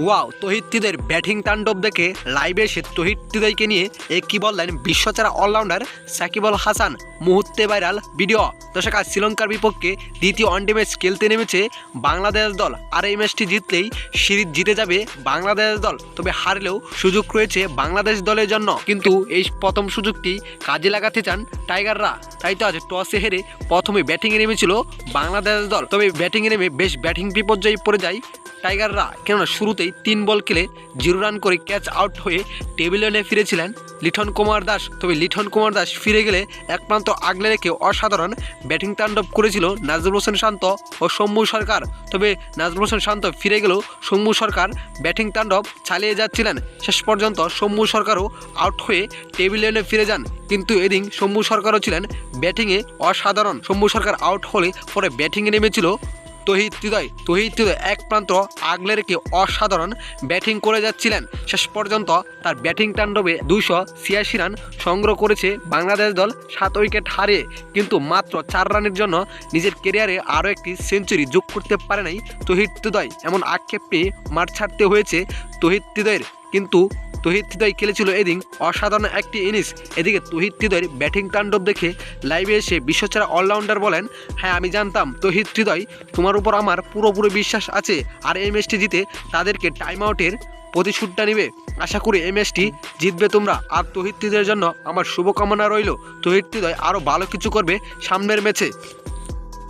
Wow, তহিদ হৃদয়ের batting তাণ্ডব দেখে লাইভে এসে তহিদ হৃদয়কে নিয়ে কি বললেন বিশ্বসেরা অলরাউন্ডার সাকিব আল হাসান। মুহূর্তে ভাইরাল ভিডিও। দর্শক, আজ শ্রীলঙ্কার বিপক্ষে দ্বিতীয় ওয়ানডে ম্যাচ খেলতে নেমেছে বাংলাদেশ দল। আর এই ম্যাচটি জিতলেই সিরিজ জিতে যাবে বাংলাদেশ দল। তবে হারলেও সুযোগ রয়েছে বাংলাদেশ দলের জন্য, কিন্তু এই প্রথম সুযোগটি কাজে লাগাতে চান টাইগাররা। তাই তো আজ টসে হেরে প্রথমে ব্যাটিংয়ে নেমেছিল বাংলাদেশ দল। তবে ব্যাটিংয়ে নেমে বেশ ব্যাটিং বিপর্যয়ে পড়ে যায় টাইগাররা, কেননা শুরুতেই 3 বল খেলে 0 রান করে ক্যাচ আউট হয়ে টেবিলে ফিরেছিলেন লিটন কুমার দাস। তবে লিটন কুমার দাস ফিরে গেলে এক প্রান্ত আগলে রেখে অসাধারণ ব্যাটিং তাণ্ডব করেছিল নাজমুল হোসেন শান্ত ও সৌম্য সরকার। তবে নাজমুল হোসেন শান্ত ফিরে গেলেও সৌম্য সরকার ব্যাটিং তাণ্ডব চালিয়ে যাচ্ছিলেন। শেষ পর্যন্ত সৌম্য সরকারও আউট হয়ে টেবিলে ফিরে যান, কিন্তু এদিন সৌম্য সরকারও ছিলেন ব্যাটিংয়ে অসাধারণ। সৌম্য সরকার আউট হলে পরে ব্যাটিংয়ে নেমেছিল তহিদ হৃদয় এক প্রান্ত আগলে রেখে অসাধারণ ব্যাটিং করে যাচ্ছিলেন। শেষ পর্যন্ত তার ব্যাটিং তাণ্ডবে 286 রান সংগ্রহ করেছে বাংলাদেশ দল 7 উইকেট হারিয়ে, কিন্তু মাত্র 4 রানের জন্য নিজের ক্যারিয়ারে আরও একটি সেঞ্চুরি যোগ করতে পারে নাই তহিদ হৃদয়। এমন আক্ষেপ পেয়ে মাঠ ছাড়তে হয়েছে তহিদ হৃদয়ের, কিন্তু তহিদ হৃদয় খেলেছিল এদিন অসাধারণ একটি ইনিংস। এদিকে তহিদ হৃদয়ের ব্যাটিং তাণ্ডব দেখে লাইভে এসে বিশ্বসেরা অলরাউন্ডার বলেন, হ্যাঁ আমি জানতাম তহিদ হৃদয়, তোমার উপর আমার পুরোপুরি বিশ্বাস আছে। আর এই ম্যাচটি জিতে তাদেরকে টাইম আউটের প্রতিশোধটা নেবে। আশা করি এই ম্যাচটি জিতবে তোমরা। আর তহিদ হৃদয়ের জন্য আমার শুভকামনা রইল। তহিদ হৃদয় আরও ভালো কিছু করবে সামনের ম্যাচে।